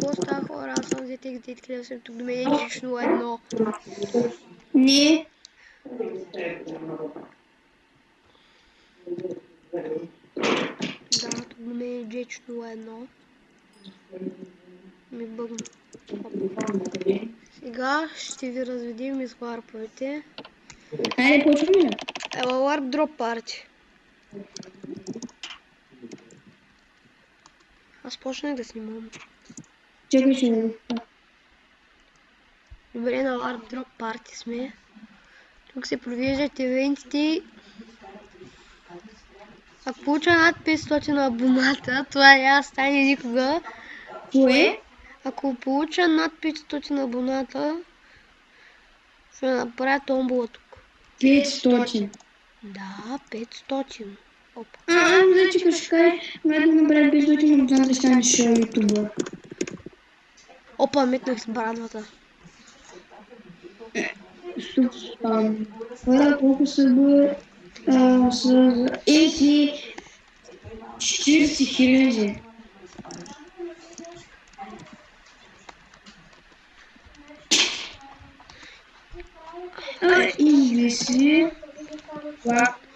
Какво става, хора? Аз съм ZX 9000, тук до мен е GH01. Не. Да, тук до мен е GH01. Ми бъгна. Сега ще ви разведим из варповете. Айде, почваме. Ела варп дроп парти. Аз почнах да снимам. Чакай, ще да. Добре, на варп дроп парти сме. Тук се провеждат евентите. Ако получа над 500 абоната, това няма стане никога. Кое? Ако получа над 500 абоната, ще направя томбола тук. 500. Да, 500. Опа. Значи като ще кажеш, когато да направим 500 абоната, да станеш ютубър. Опа, метнах с брадвата. Стоп, хора, колко са бъде с еси 40 000. Излиси.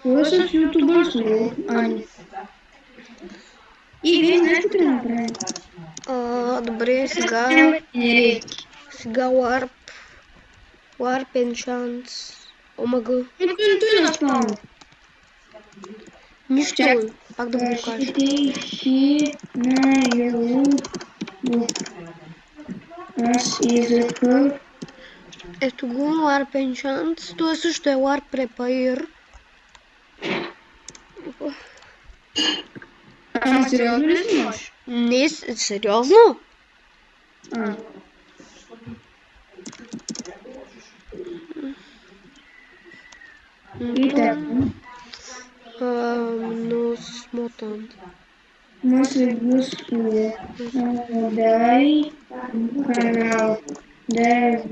Кой са с ютубър слово? Ани. И вие нещо трябва да направим. Добре, сега Warp Enchants. Омага. Той на спавна. Нищо, пак да го кажа. Аз излъка. Ето го, Warp Enchants. Това също е Warp Repair. Сериозно ли снимаш? Не, сериозно? И така. Но смотан. Може гласува. Дай канал. Дай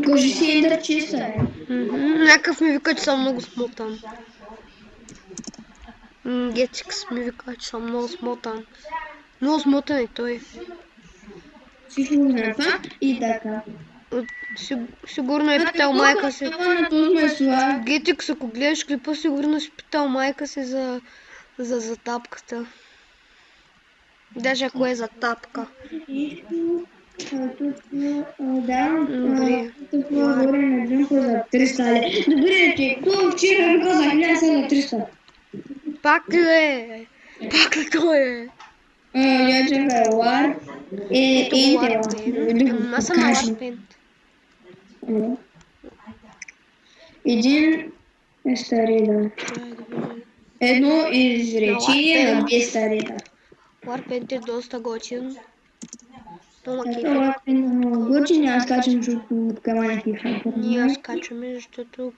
Кажи си Ендър чиста е. Някакъв ми вика, че съм много смотан. Гетикс ми вика, че съм много смотан. Много смотан е той. Всичко го знае това и така. Сигурно е питал майка си. Гетикс, ако гледаш клипа, сигурно си питал майка си за затапката. Даже ако е затапка. Да, това горе на Джунко за 300 ле. Добре, че то вчера ви казах, не са на 300. Пак ли е? Пак ли той е? Я чакай, Warp е Ентела. Аз съм на Warp End. Един е старида. Едно изречение на две старида. Warp End е доста готин. Warp End е много готин, аз качвам, защото камъня пиха. Ние аз качваме, защото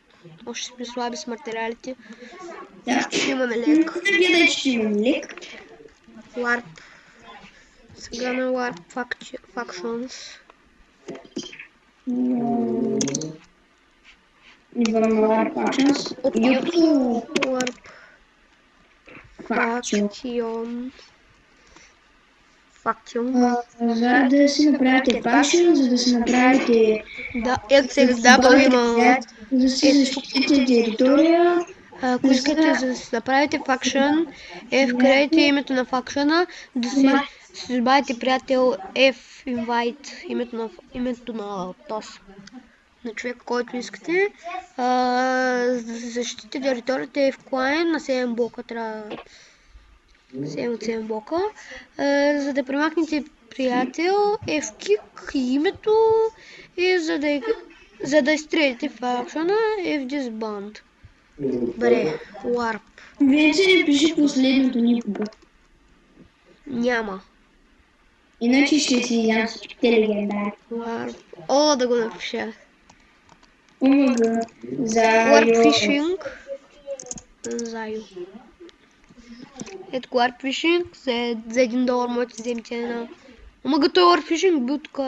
още сме слаби с материалите. Ще имаме лек. Не гледай, че ще имаме лек. Warp. Сега на Warp Factions. Идвам на Warp Factions. Warp Faction. За да си направите Faction, за да си направите... Да, XXW има... За да си защитите територия. Ако искате да си направите Faction, вкарайте името на Faction, да си добавите приятел F-Invite, името на този. На човека, който искате. За да защитите територията F-Client на 7 блока трябва 7 блока. За да премахнете приятел F-Kick името и за да изстреляте факшена F-Disband. Добре, Warp. Вече не пиши последното никога. Няма. Иначе ще си ям всичките легендари. Warp. О, да го напиша. Омага. Warp Fishing. Заю. Ето Warp Fishing. За $1 можете да вземете една. Омага той Warp Fishing бил тук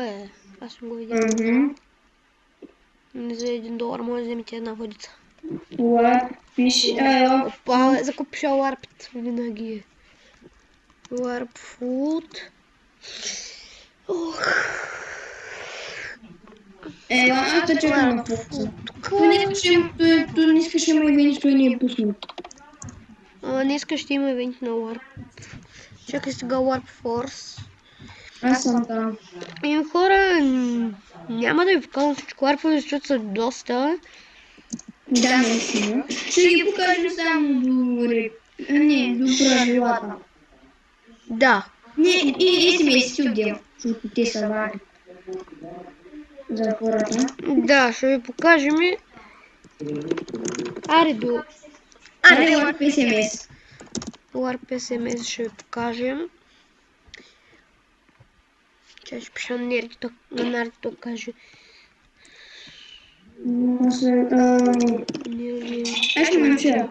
Аз съм го видял. За $1 може да вземете една водица. Warp пише... Опа, закупиш Warp винаги. Warp Food. Ох. Аз да чакам на Warp фокуса. Food. То не искаш има ивент, той не е пуснат. Не искаш ще има ивент на Warp. Чакай сега Warp Force. Аз съм там. Хора, няма да ви покажам всичко Warp, защото са доста. Да, наистина. Ще ги покажем само до... Не, до правилата. Да. Не, и семейството отдел, защото те са важни. За хората. Да, ще ви покажем. Аре, Warp SMS. Warp SMS ще ви покажем. Чай ще пиша на Нарди, то каже. Аз ще ме напиша.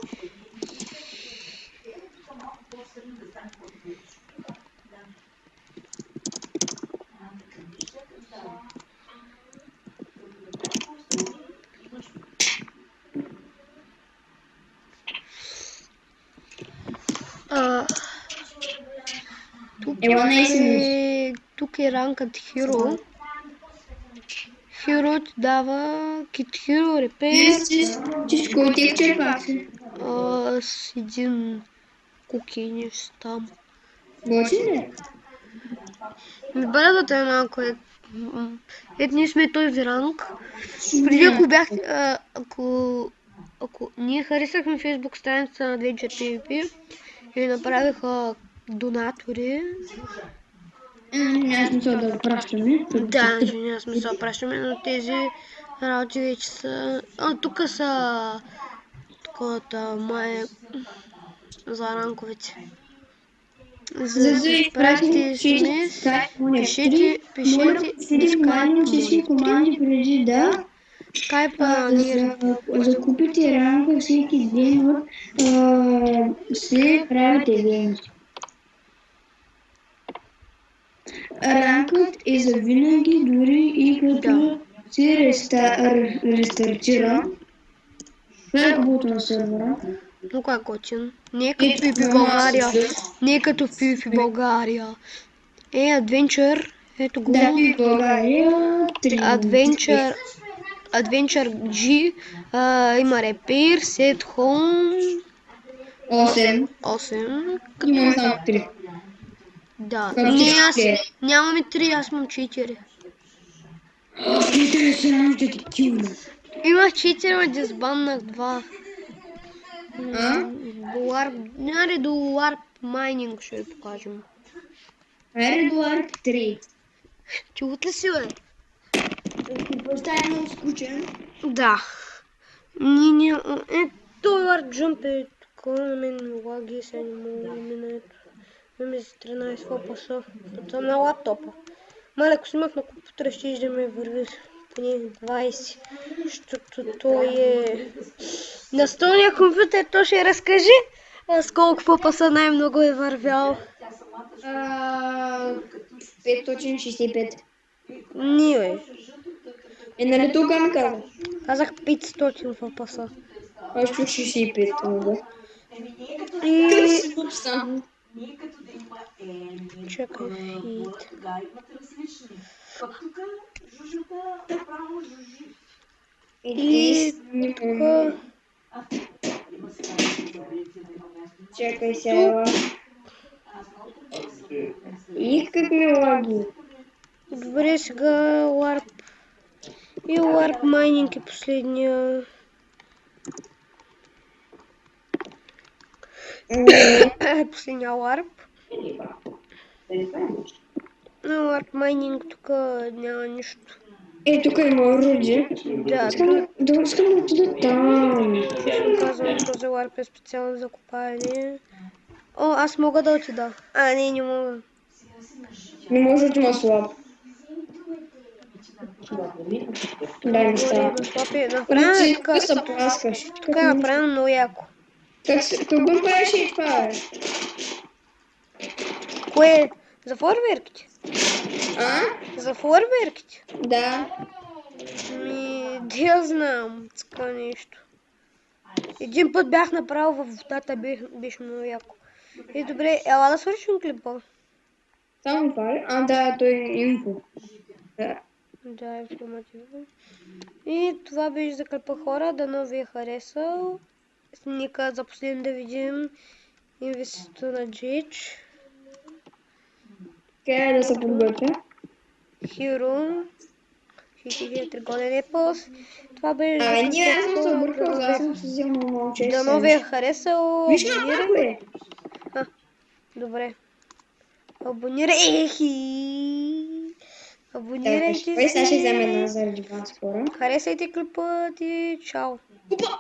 Тук е ранкът Hero. Hero ти дава Kit Hero Repair. Чиско от текчер пак си. С един куки нещо там. Може ли? Брадата е малко ето ние сме този ранг. Преди ако бях, ако ние харесахме Facebook страница на Adventure PvP и направиха донатори. Няма смисъл да пращаме. Да, няма смисъл да пращаме, но тези работи вече са... тук са... Таковата май за ранковете. За да изпратите смс, пишете всички команди преди да закупите ранга всеки ден се правите дейности. Ранкът е за винаги, дори и като се рестартира. Това е хубавото на сервера. Много е готин. Не е като PvP България. Не е като PvP България. Adventure. Ето го. Да, PvP България. Adventure G. Има Repair, Set Home. 8. Имам само 3. Да. Нямаме 3, аз имам 4. Имах 4, но дисбаннах 2. Аре до Warp Mining ще ви покажем. Аре до Warp 3. Чуват ли си, бе? Става много скучен. Да. Той Warp Jump е такова на мен лаги, сега не мога да мина ето. Имаме за 13 фопаса. Съм на лаптопа. Мале, ако снимах на компютъра, ще да ме върви поне 20. Защото той е... На столния компютър, то ще разкажи с колко фопаса най-много е вървял. 565. Не, бе. Нали тук ми каза? Казах 500 фопаса. Аз чух 65. И... Чакай, и тук... Чакай сега. И как ми лаги? Добре, сега Warp. И Warp Mining е последния. Последния Warp. На Warp Mining тук няма нищо. Тук има оръдие. Да, искам да отида там. ще казвам, този Warp е специално за копаене. Аз мога да отида. Не мога. Не може да има слаб. Да, не става. Тук е направено много яко. Как го правиш и това, бе? Кое? За фойерверките? За фойерверките? Да. Да я знам, така нещо. Един път бях направил във водата, беше много яко. И добре, ела да свършим клипа. Само това ли? Да, той е инфо. Да. Да, информативно. И това беше за клипа, хора. Дано ви е харесал. Нека запоследно да видим инвеститора Джич. Къде да се подготвя? Хиро. Хихихи, тригоден епос. Това беше за Ние аз съм се клипа. объркал, аз съм си взел момче. Дано ви е харесал. Виж ма малко е. Добре. Абонирай. Абонирайте Кой сега ще вземе се. една заради вас хора? Харесайте клипът и чао. Опа!